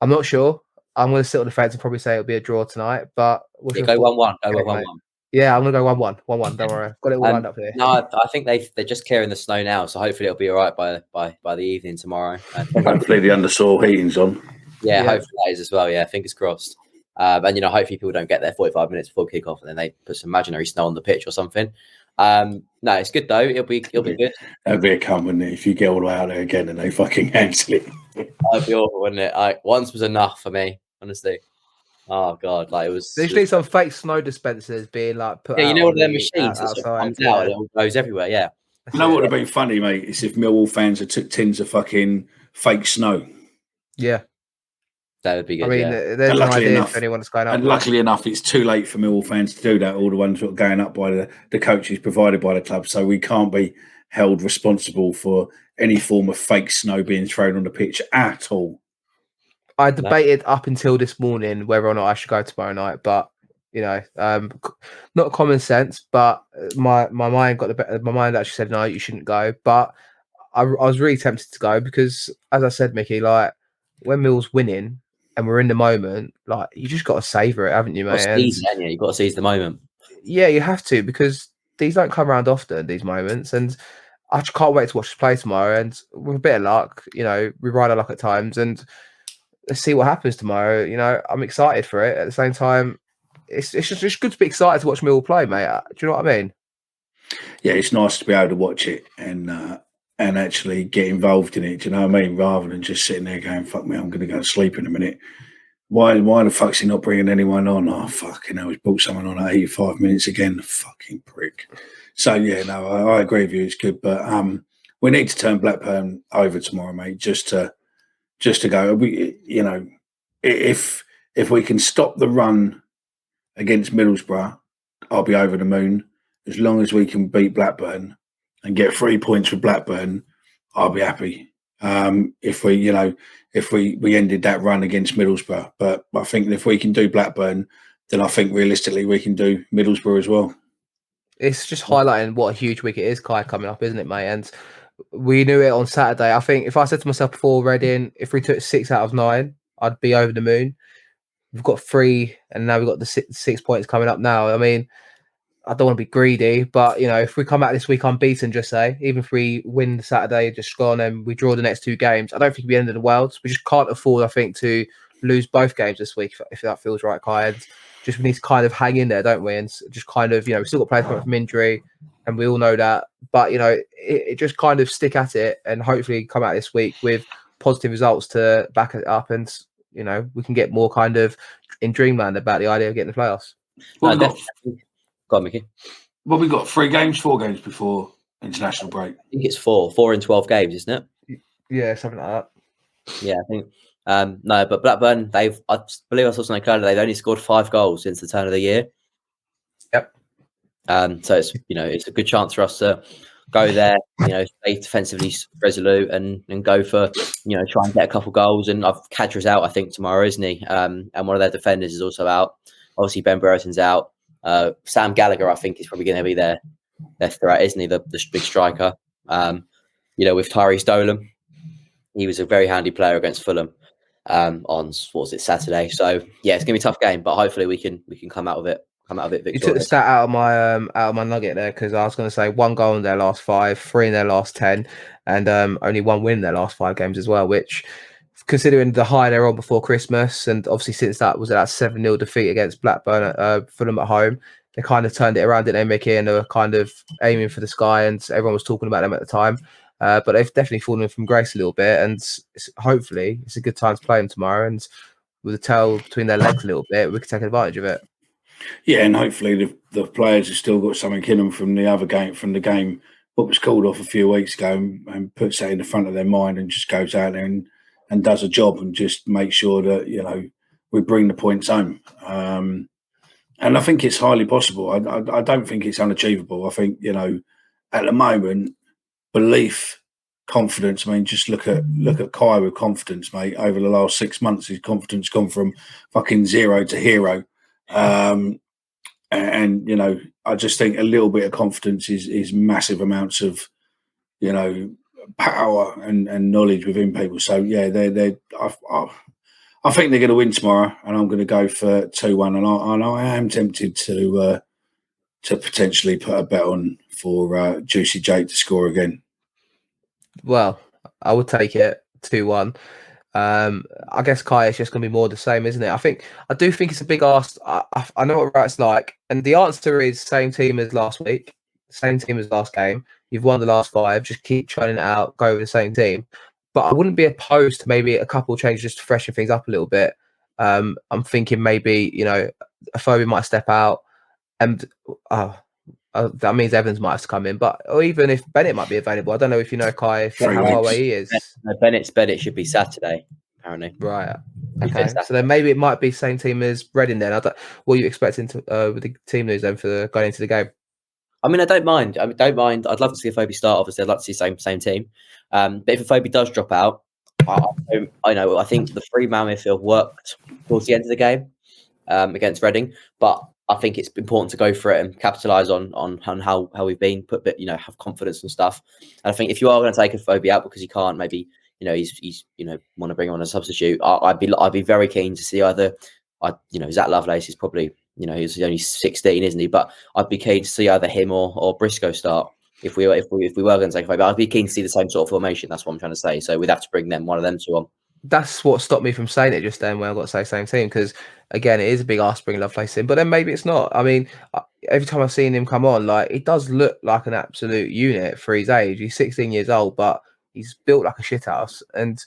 I'm not sure. I'm going to sit on the fence and probably say it'll be a draw tonight. But go 1-1. Go 1-1. Yeah, I'm going to go 1-1. 1-1, don't worry. Got it all lined up here. No, I think they're just clearing the snow now. So hopefully it'll be all right by the evening tomorrow. Hopefully the undersaw heating's on. Yeah, hopefully that is as well. Yeah, fingers crossed. And hopefully people don't get there 45 minutes before kickoff, and then they put some imaginary snow on the pitch or something. No, it's good though. It'll be good. That'd be a cunt, wouldn't it? If you get all the way out there again and they fucking cancel it. That'd be awful, wouldn't it? Once was enough for me, honestly. Oh god, it was. There's usually some fake snow dispensers being put. Yeah, out one of them machines that outside, comes out and it all goes everywhere. Yeah. You know what would have been funny, mate? Is if Millwall fans had took tins of fucking fake snow. Yeah. That would be good. I mean, there's an idea for anyone that's going up. And luckily enough, it's too late for Millwall fans to do that. All the ones that are going up by the coaches provided by the club. So we can't be held responsible for any form of fake snow being thrown on the pitch at all. I debated up until this morning whether or not I should go tomorrow night, but not common sense. But my mind got the better. My mind actually said no, you shouldn't go. But I was really tempted to go because, as I said, Mickey, when Mill's winning. And we're in the moment, you just got to savour it, haven't you, mate? You've got to seize the moment. Yeah, you have to, because these don't come around often, these moments. And I just can't wait to watch the play tomorrow. And with a bit of luck, we ride our luck at times. And let's see what happens tomorrow. I'm excited for it. At the same time, it's just good to be excited to watch Millwall play, mate. Do you know what I mean? Yeah, it's nice to be able to watch it and actually get involved in it, do you know what I mean? Rather than just sitting there going, fuck me, I'm going to go to sleep in a minute. Why the fuck's he not bringing anyone on? Oh, fucking hell, he's brought someone on at 85 minutes again, fucking prick. So, yeah, no, I agree with you, it's good. But we need to turn Blackburn over tomorrow, mate, just to go. If we can stop the run against Middlesbrough, I'll be over the moon. As long as we can beat Blackburn and get 3 points for Blackburn, I'll be happy. If we ended that run against Middlesbrough, but I think if we can do Blackburn, then I think realistically we can do Middlesbrough as well. It's just highlighting what a huge week it is, Kai, coming up, isn't it, mate? And we knew it on Saturday. I think if I said to myself before Reading, if we took 6 out of 9, I'd be over the moon. We've got 3, and now we've got the 6 points coming up now. I mean, I don't want to be greedy, but if we come out this week unbeaten, just say, even if we win Saturday, just gone, and we draw the next 2 games, I don't think it'll be the end of the world. We just can't afford, I think, to lose both games this week, if that feels right, Kai. And just we need to kind of hang in there, don't we? And just kind of, we still got players coming from injury, and we all know that. But it just kind of stick at it, and hopefully come out this week with positive results to back it up, and we can get more kind of in dreamland about the idea of getting the playoffs. Well, Go on, Mickey. Well, we've got 4 games before international break. I think it's 4 in 12 games, isn't it? Yeah, something like that. Yeah, I think No, but Blackburn, I believe I saw something earlier. They've only scored 5 goals since the turn of the year. Yep. So it's a good chance for us to go there, stay defensively resolute and go for, try and get a couple goals. And Kadra's out, I think, tomorrow, isn't he? And one of their defenders is also out. Obviously, Ben Brereton's out. Sam Gallagher, I think, is probably going to be their threat, isn't he? The big striker. With Tyrese Dolan, he was a very handy player against Fulham on Saturday. So yeah, it's going to be a tough game, but hopefully we can come out of it victorious. You took the stat out of my nugget there, because I was going to say 1 goal in their last 5, 3 in their last 10, and only 1 win in their last 5 games as well, which, considering the high they're on before Christmas, and obviously since that was that 7-0 defeat against Blackburn at Fulham at home, they kind of turned it around, didn't they, Mickey? And they were kind of aiming for the sky, and everyone was talking about them at the time. But they've definitely fallen from grace a little bit, and hopefully it's a good time to play them tomorrow. And with the tail between their legs a little bit, we can take advantage of it. Yeah, and hopefully the players have still got something in them from the game what was called off a few weeks ago, and puts that in the front of their mind and just goes out there and does a job and just makes sure that we bring the points home. And I think it's highly possible. I don't think it's unachievable. I think at the moment, belief, confidence. I mean, just look at Kai with confidence, mate. Over the last 6 months, his confidence gone from fucking 0 to hero. And I just think a little bit of confidence is massive amounts of power and knowledge within people. So yeah, I think they're going to win tomorrow, and I'm going to go for 2-1. And I am tempted to potentially put a bet on for Juicy Jake to score again. Well, I would take it 2-1. I guess Kai is just going to be more the same, isn't it? I do think it's a big ask. I know what Wright's like, and the answer is same team as last week, same team as last game. You've won the last 5. Just keep trying it out. Go with the same team. But I wouldn't be opposed to maybe a couple of changes just to freshen things up a little bit. I'm thinking maybe Afobe might step out, and that means Evans might have to come in. Or even if Bennett might be available. I don't know if you know Kai, how far away he is. No, Bennett should be Saturday, apparently. Right. Okay. So then maybe it might be same team as Reading then. What are you expecting with the team news then for going into the game? I mean, I don't mind. I'd love to see Afobe start. Obviously, I'd like to see same team. But if Afobe does drop out, I think the 3-man midfield worked towards the end of the game against Reading. But I think it's important to go for it and capitalise on how we've been, have confidence and stuff. And I think if you are going to take Afobe out because he can't, maybe he's want to bring him on a substitute, I'd be very keen to see either. Zach Lovelace is probably he's only 16, isn't he? But I'd be keen to see either him or Briscoe start if we were going to take Afobe. I'd be keen to see the same sort of formation. That's what I'm trying to say. So we'd have to bring one of them two on. That's what stopped me from saying it just then when I got to say same team, because again, it is a big ask to bring Lovelace in, but then maybe it's not. I mean, every time I've seen him come on, he does look like an absolute unit for his age. He's 16 years old, but he's built like a shithouse, and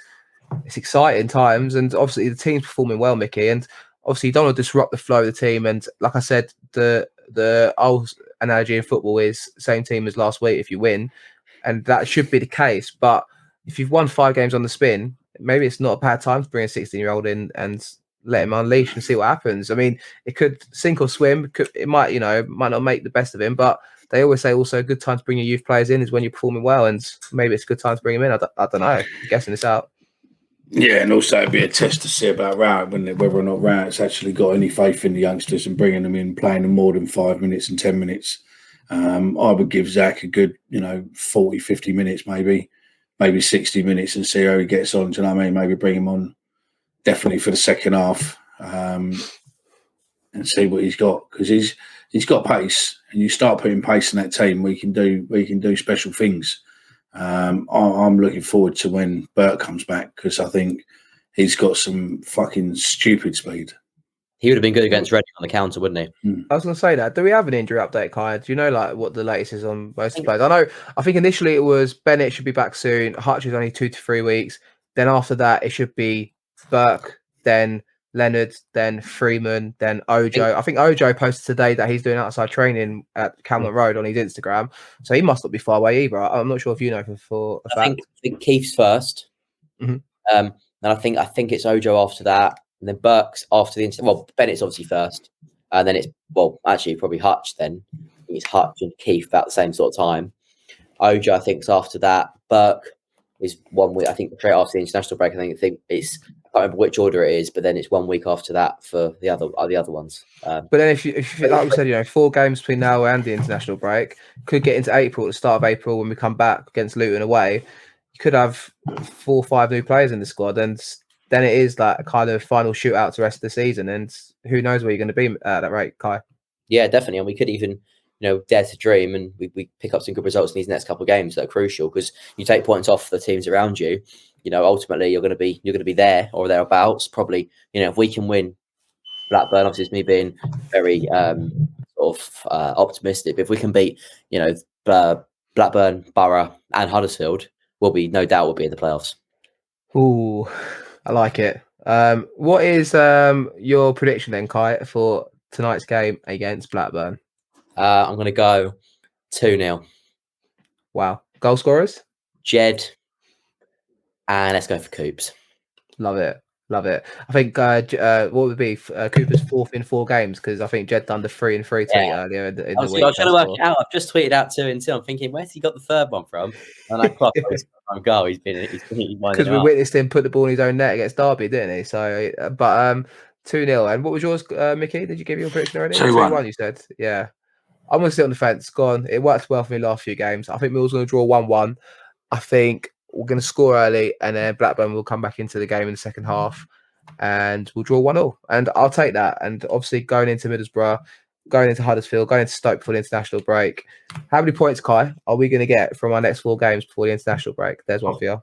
it's exciting times. And obviously the team's performing well, Mickey, and obviously you don't want to disrupt the flow of the team. And like I said, the old analogy in football is same team as last week if you win, and that should be the case. But if you've won 5 games on the spin, maybe it's not a bad time to bring a 16-year-old in and let him unleash and see what happens. I mean, it could sink or swim. It might, might not make the best of him, but they always say also a good time to bring your youth players in is when you're performing well, and maybe it's a good time to bring him in. I don't know. I'm guessing this out. Yeah, and also it'd be a test to see about Rowett, whether or not Rowett's actually got any faith in the youngsters and bringing them in, playing them more than 5 minutes and 10 minutes. I would give Zach a good, 40, 50 minutes, maybe 60 minutes, and see how he gets on. Do you know what I mean? Maybe bring him on definitely for the second half and see what he's got, because he's got pace, and you start putting pace in that team, we can do special things. I'm looking forward to when Burt comes back, because I think he's got some fucking stupid speed. He would have been good against Reading on the counter, wouldn't he? I was going to say that. Do we have an injury update, Kai? Do you know what the latest is on most players? I think initially it was Bennett should be back soon. Hutch is only 2 to 3 weeks. Then after that, it should be Burke, then Leonard, then Freeman, then Ojo. I think Ojo posted today that he's doing outside training at Camlet Road on his Instagram. So he must not be far away either. I'm not sure if you know for a fact. I think Keith's first. Mm-hmm. and I think it's Ojo after that, and then Burke's after the well, Bennett's obviously first, and then it's actually probably Hutch. Then I think it's Hutch and Keith about the same sort of time. Ojo, I think, is after that. Burke is 1 week. I think straight after the international break. I think it's. I can't remember which order it is, but then it's 1 week after that for the other ones. But then if you like we said, 4 games between now and the international break, could get into April, at the start of April when we come back against Luton away, you could have 4 or 5 new players in the squad, and then it is like a kind of final shootout to the rest of the season, and who knows where you're going to be at that rate, Kai. Yeah, definitely, and we could even dare to dream, and we pick up some good results in these next couple of games that are crucial, because you take points off the teams around you. Ultimately you're going to be there or thereabouts. Probably, if we can win Blackburn, obviously it's me being very optimistic. But if we can beat, Blackburn, Borough, and Huddersfield, we'll be in the playoffs. Ooh, I like it. What is your prediction then, Kai, for tonight's game against Blackburn? I'm going to go 2-0. Wow. Goal scorers? Jed. And let's go for Coops. Love it. I think what would it be? Cooper's 4th in 4 games, because I think Jed done the 3 and 3 tweet earlier in the week. I was trying to work it out. I've just tweeted out 2 and 2. I'm thinking, where's he got the 3rd one from? And I clocked his goal. He's been because we witnessed him put the ball in his own net against Derby, didn't he? So, but 2-0. And what was yours, Mickey? Did you give your prediction already? 2-1. You said, yeah. I'm going to sit on the fence. Go on. It worked well for me last few games. I think Mill's going to draw 1-1. I think we're going to score early, and then Blackburn will come back into the game in the second half, and we'll draw 1-0. And I'll take that. And obviously, going into Middlesbrough, going into Huddersfield, going into Stoke for the international break. How many points, Kai, are we going to get from our next 4 games before the international break? There's one for you.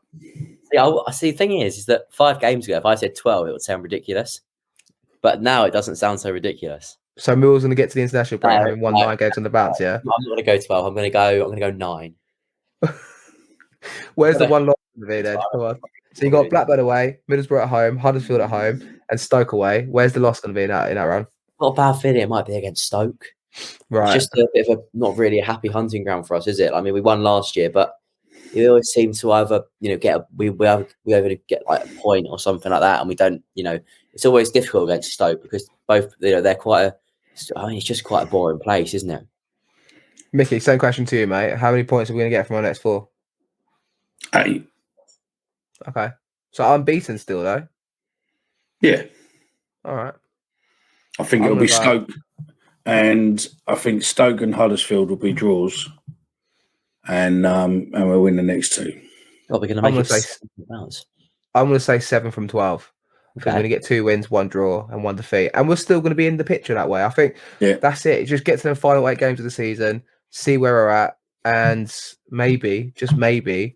See, the thing is that 5 games ago, if I said 12, it would sound ridiculous. But now it doesn't sound so ridiculous. So Mill's going to get to the international break having won 9 games on the bounce, yeah? I'm not going to go 12. I'm going to go 9. Where's the one loss going to be then? Come on. So you got Blackburn away, Middlesbrough at home, Huddersfield at home, and Stoke away. Where's the loss going to be in that run? Not a bad feeling. It might be against Stoke. Right. It's just a bit of a not really a happy hunting ground for us, is it? I mean, we won last year, but you always seem to either we either get like a point or something like that, and we don't. It's always difficult against Stoke because both they're quite it's just quite a boring place, isn't it? Mickey, same question to you, mate. How many points are we going to get from our next 4? 8. Okay. So unbeaten still, though? Yeah. All right. I think it'll be Stoke. And I think Stoke and Huddersfield will be draws. And we'll win the next 2. Oh, we're going to make it. I'm going to say 7 from 12. Okay. We're going to get 2 wins, 1 draw, and 1 defeat. And we're still going to be in the picture that way. I think that's it. Just get to the final 8 games of the season, see where we're at, and maybe, just maybe,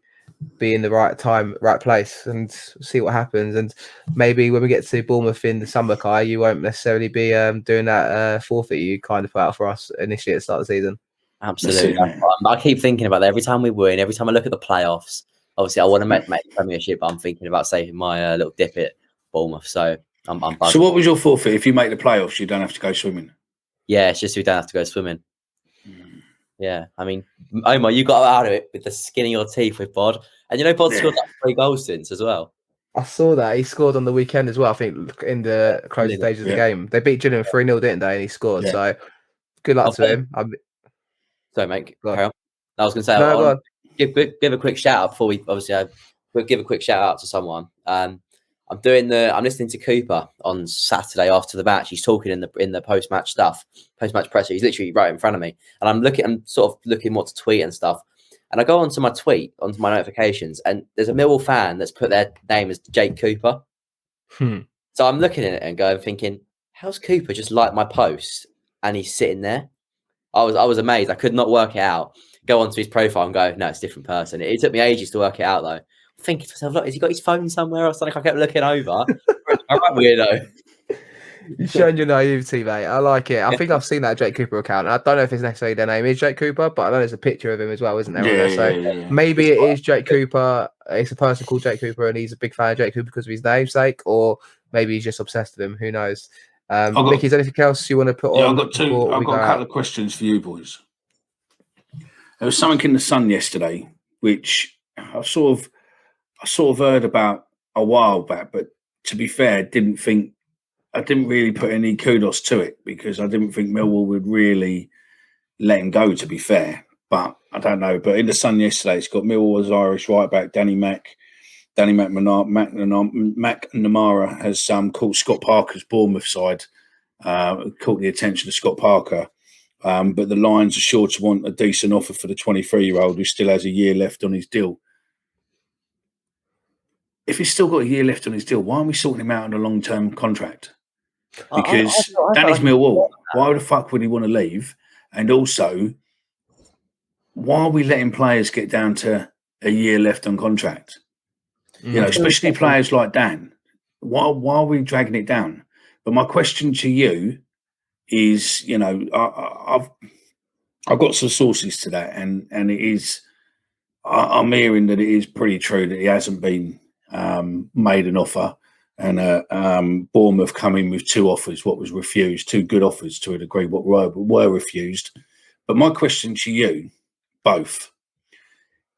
be in the right time, right place, and see what happens. And maybe when we get to Bournemouth in the summer, Kai, you won't necessarily be doing that forfeit you kind of put out for us initially at the start of the season. Absolutely. I keep thinking about that every time we win, every time I look at the playoffs. Obviously, I want to make the Premiership, but I'm thinking about saving my little dip at Bournemouth. So I'm buzzing. So what was your forfeit? If you make the playoffs, you don't have to go swimming? Yeah, it's just we don't have to go swimming. Yeah, I mean, Omar, you got out of it with the skin of your teeth with Bod. And Bod scored like 3 goals since as well. I saw that. He scored on the weekend as well, I think, in the closing stages of the game. They beat Gillingham 3-0, didn't they? And he scored. Yeah. So good luck to him. Sorry, mate. Carry on. I was going to say, give a quick shout out before we we'll give a quick shout out to someone. I'm listening to Cooper on Saturday after the match. He's talking in the post match presser. He's literally right in front of me, and I'm sort of looking what to tweet and stuff. And I go onto my notifications, and there's a Millwall fan that's put their name as Jake Cooper. So I'm looking at it and thinking, how's Cooper just liked my post and he's sitting there? I was amazed. I could not work it out. Go onto his profile and go, no, it's a different person. It took me ages to work it out though. I'm thinking to myself, look, has he got his phone somewhere or something? I kept looking over. All right, weirdo. You're showing your naivety, mate. I like it. I think I've seen that Jake Cooper account. I don't know if it's necessarily their name is Jake Cooper, but I know there's a picture of him as well, isn't there? Yeah. Maybe it is Jake Cooper. It's a person called Jake Cooper, and he's a big fan of Jake Cooper because of his namesake, or maybe he's just obsessed with him. Who knows? Mickey, is there anything else you want to put on? I've got a couple of questions for you boys. There was something in the Sun yesterday, which I sort of heard about a while back, but to be fair, I didn't really put any kudos to it because I didn't think Millwall would really let him go, to be fair. But I don't know. But in the Sun yesterday, it's got Millwall's Irish right back, Danny McNamara has caught Scott Parker's Bournemouth side, caught the attention of Scott Parker. But the Lions are sure to want a decent offer for the 23-year-old who still has a year left on his deal. If he's still got a year left on his deal, why aren't we sorting him out on a long-term contract? Because Danny's Millwall. Why the fuck would he want to leave? And also, why are we letting players get down to a year left on contract? You know, especially players like Dan. Why are we dragging it down? But my question to you is, you know, I've got some sources to that, and it is, I'm hearing that it is pretty true that he hasn't been made an offer, and Bournemouth come in with two offers, what was refused, two good offers to a degree, what were refused. But my question to you both,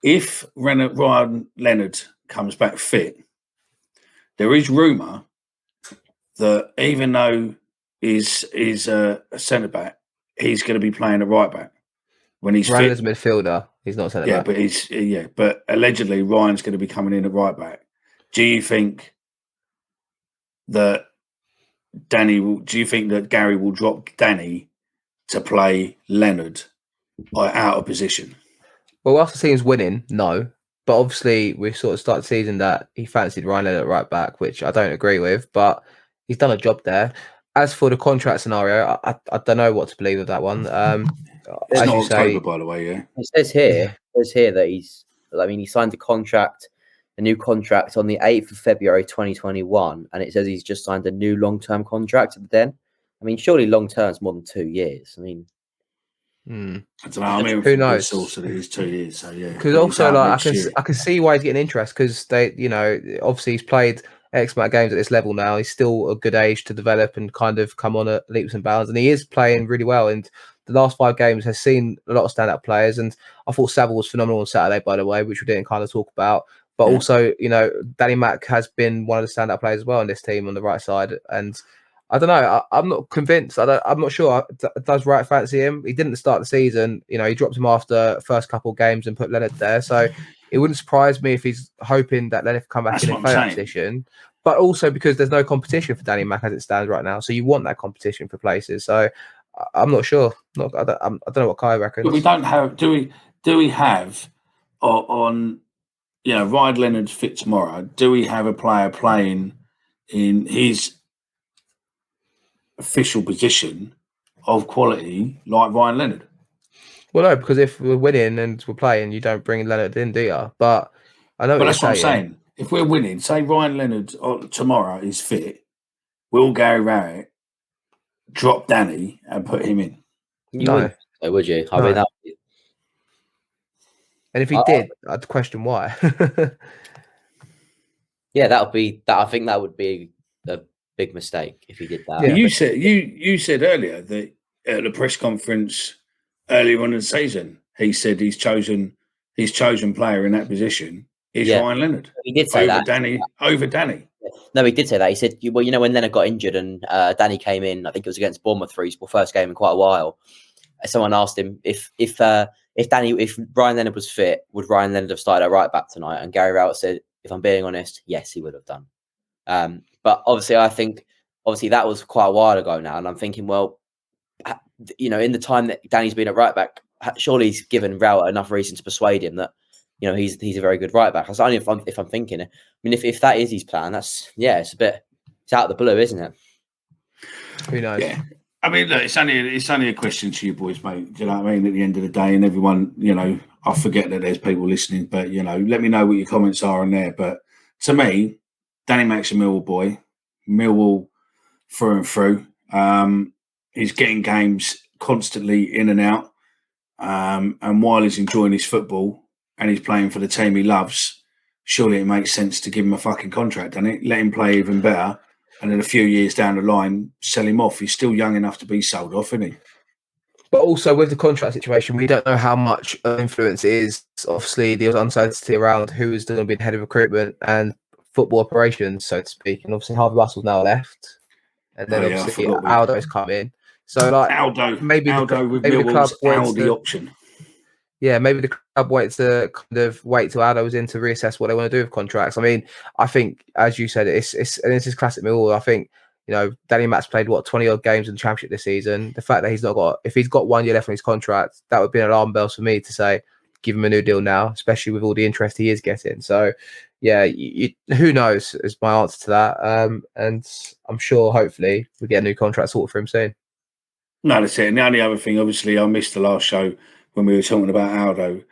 if Ryan Leonard comes back fit, there is rumour that even though he's a centre back, he's going to be playing a right back when he's fit. Ryan's a midfielder. He's not a centre back. But allegedly Ryan's going to be coming in at right back. Do you think that Gary will drop Danny to play Leonard out of position? Well, whilst the team's winning, no. But obviously, we sort of started the season that he fancied Ryan Leonard at right back, which I don't agree with, but he's done a job there. As for the contract scenario, I don't know what to believe of that one. It's not October, by the way, yeah. It says here that he signed a new contract on the 8th of February 2021, and it says he's just signed a new long-term contract then. I mean, surely long-term is more than 2 years. I mean, I don't know. I mean, who knows? Source that it is 2 years, so yeah. Because also, like, I can see why he's getting interest because they, you know, obviously he's played X amount of games at this level now. He's still a good age to develop and kind of come on at leaps and bounds, and he is playing really well. And the last 5 games has seen a lot of standout players. And I thought Saville was phenomenal on Saturday, by the way, which we didn't kind of talk about. But also, you know, Danny Mac has been one of the standout players as well in this team on the right side. And I don't know. I'm not convinced. I'm not sure. Does Wright fancy him? He didn't start the season. You know, he dropped him after the first couple of games and put Leonard there. So it wouldn't surprise me if he's hoping that Leonard can come back in and play that position. But also because there's no competition for Danny Mac as it stands right now. So you want that competition for places. So I'm not sure. I don't know what Kai reckons. But we don't have. Do we have on? You know, Ryan Leonard's fit tomorrow. Do we have a player playing in his official position of quality like Ryan Leonard? Well, no, because if we're winning and we're playing, you don't bring Leonard in, do you? But I know. But that's what I'm saying. If we're winning, say Ryan Leonard tomorrow is fit, will Gary Rowett drop Danny and put him in? No, would you? I mean, that. And if he did, I'd question why. Yeah, that would be that. I think that would be a big mistake if he did that. Yeah, you said earlier that at the press conference earlier on in the season, he said his chosen player in that position is Ryan Leonard. He did say that over Danny. No, he did say that. He said, well, you know, when Leonard got injured and Danny came in, I think it was against Bournemouth for his first game in quite a while. Someone asked him if Ryan Leonard was fit, would Ryan Leonard have started at right back tonight? And Gary Rowett said, if I'm being honest, yes, he would have done. But obviously, I think that was quite a while ago now, and I'm thinking, well, you know, in the time that Danny's been at right back, surely he's given Rowett enough reason to persuade him that, you know, he's a very good right back. That's only if I'm thinking it. I mean, if that is his plan, it's out of the blue, isn't it? Who knows? Yeah. I mean, look, it's only a question to you boys, mate. Do you know what I mean? At the end of the day, and everyone, you know, I forget that there's people listening, but, you know, let me know what your comments are on there. But to me, Danny Mac's a Millwall boy, Millwall through and through. He's getting games constantly in and out. And while he's enjoying his football and he's playing for the team he loves, surely it makes sense to give him a fucking contract, doesn't it? Let him play even better. And then a few years down the line, sell him off. He's still young enough to be sold off, isn't he? But also with the contract situation, we don't know how much influence it is. Obviously, there was uncertainty around who is going to be the head of recruitment. And football operations, so to speak. And obviously Harvey Russell's now left, and then obviously Aldo's come in. So like Aldo with maybe the club Millwall's Aldi option. Yeah, maybe the club wait to till Aldo's in to reassess what they want to do with contracts. I mean, I think, as you said, it's this is classic Millwall. I think, you know, Danny Matt's played 20 odd games in the Championship this season. The fact that if he's got 1 year left on his contract, that would be an alarm bells for me to say, give him a new deal now, especially with all the interest he is getting. So, yeah, who knows is my answer to that. And I'm sure, hopefully, we get a new contract sorted for him soon. No, that's it. And the only other thing, obviously, I missed the last show when we were talking about Aldo.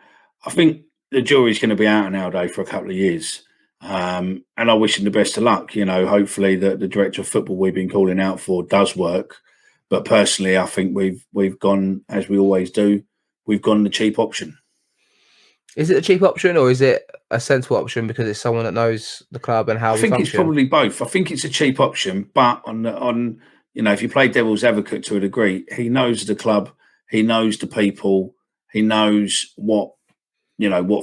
I think the jury's going to be out on Aldo for a couple of years. And I wish him the best of luck. You know, hopefully the director of football we've been calling out for does work. But personally, I think we've gone, as we always do, we've gone the cheap option. Is it a cheap option or is it a sensible option because it's someone that knows the club and how we function? I think it's probably both. I think it's a cheap option, but on you know, if you play devil's advocate to a degree, he knows the club, he knows the people, he knows what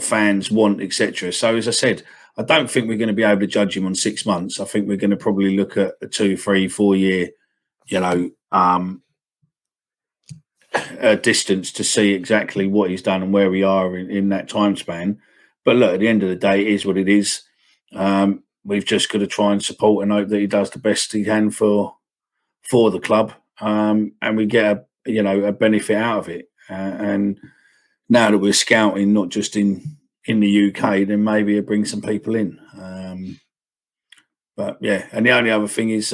fans want, etc. So as I said, I don't think we're going to be able to judge him on 6 months. I think we're going to probably look at a 2, 3, 4 year, distance to see exactly what he's done and where we are in that time span. But look, at the end of the day, it is what it is. We've just got to try and support and hope that he does the best he can for the club, and we get a benefit out of it. And now that we're scouting, not just in the UK, then maybe it brings some people in. But yeah, and the only other thing is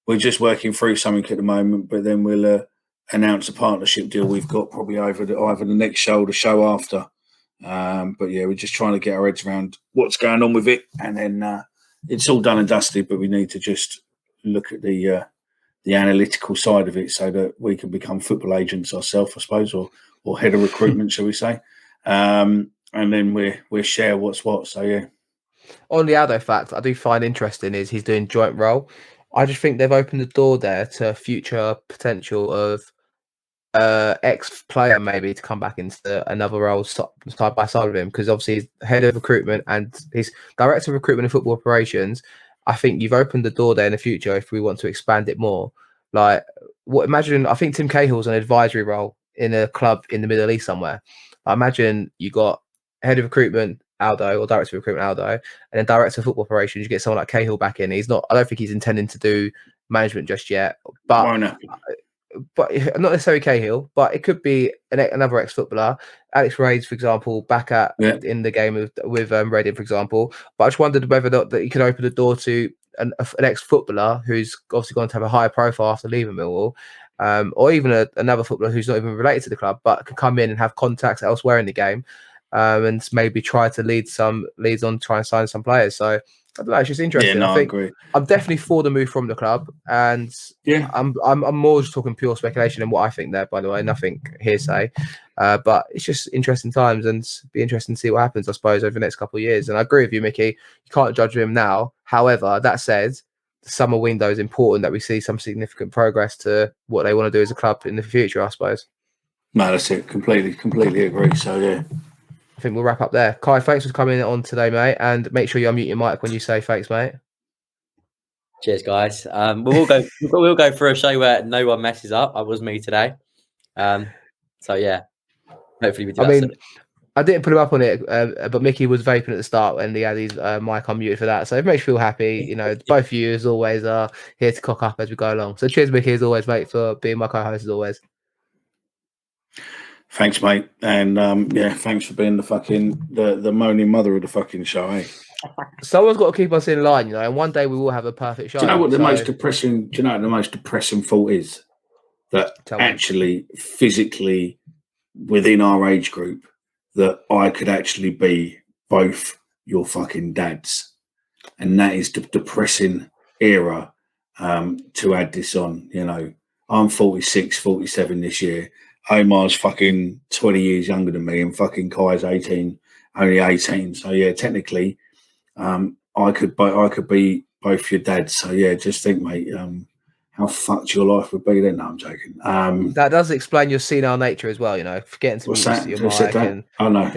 we're just working through something at the moment, but then we'll announce a partnership deal we've got probably either the next show or the show after. But yeah, we're just trying to get our heads around what's going on with it, and then it's all done and dusted. But we need to just look at the analytical side of it so that we can become football agents ourselves, I suppose, or head of recruitment, shall we say? And then we share what's what. So yeah. On the Aldo fact, I do find interesting is he's doing joint role. I just think they've opened the door there to future potential of ex-player maybe to come back into another role side by side with him, because obviously he's head of recruitment and he's director of recruitment and football operations. I think you've opened the door there in the future if we want to expand it more. Like, imagine, I think Tim Cahill's an advisory role in a club in the Middle East somewhere. I imagine you got head of recruitment Aldo or director of recruitment Aldo, and then director of football operations. You get someone like Cahill back in. He's not. I don't think he's intending to do management just yet. But not necessarily Cahill. But it could be another ex-footballer, Alex Reyes, for example, back in the game with Reading, for example. But I just wondered whether or not that you could open the door to an ex-footballer who's obviously going to have a higher profile after leaving Millwall. Or even another footballer who's not even related to the club, but can come in and have contacts elsewhere in the game, and maybe try to leads on, try and sign some players. So I don't know, it's just interesting. Yeah, no, I agree. I'm definitely for the move from the club, and yeah, I'm more just talking pure speculation and what I think there. By the way, nothing hearsay, but it's just interesting times, and it'd be interesting to see what happens, I suppose, over the next couple of years. And I agree with you, Mickey. You can't judge him now. However, that said, the summer window is important that we see some significant progress to what they want to do as a club in the future, I suppose. No, that's it. Completely agree. So, yeah. I think we'll wrap up there. Kai, thanks for coming on today, mate. And make sure you unmute your mic when you say thanks, mate. Cheers, guys. We'll go for a show where no one messes up. I was me today. So, yeah. Hopefully we do I didn't put him up on it, but Mickey was vaping at the start and he had his mic unmuted for that. So it makes you feel happy. You know, both of you, as always, are here to cock up as we go along. So cheers, Mickey, as always, mate, for being my co-host, as always. Thanks, mate. And, yeah, thanks for being the moaning mother of the fucking show, eh? Someone's got to keep us in line, you know, and one day we will have a perfect show. Do you know what the most depressing thought is? That actually, physically, within our age group, that I could actually be both your fucking dads. And that is the depressing era to add this on. You know, I'm 46, 47 this year. Omar's fucking 20 years younger than me, and fucking Kai's only 18. So, yeah, technically, I could be both your dads. So, yeah, just think, mate, how fucked your life would be then. No, I'm joking. That does explain your senile nature as well, you know, forgetting to what's that? Your mic. Oh, no.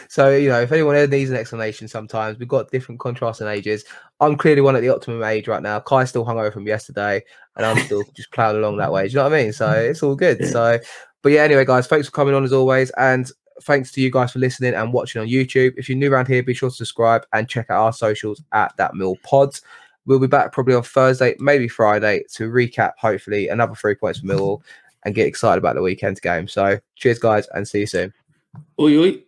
So, if anyone ever needs an explanation, sometimes we've got different contrasting ages. I'm clearly one at the optimum age right now. Kai's still hungover from yesterday, and I'm still just plowing along that way. Do you know what I mean? So it's all good. Yeah. So, but yeah, anyway, guys, thanks for coming on as always. And thanks to you guys for listening and watching on YouTube. If you're new around here, be sure to subscribe and check out our socials at That Mill Pod. We'll be back probably on Thursday, maybe Friday, to recap, hopefully, another 3 points for Millwall and get excited about the weekend's game. So cheers, guys, and see you soon. Oi, oi.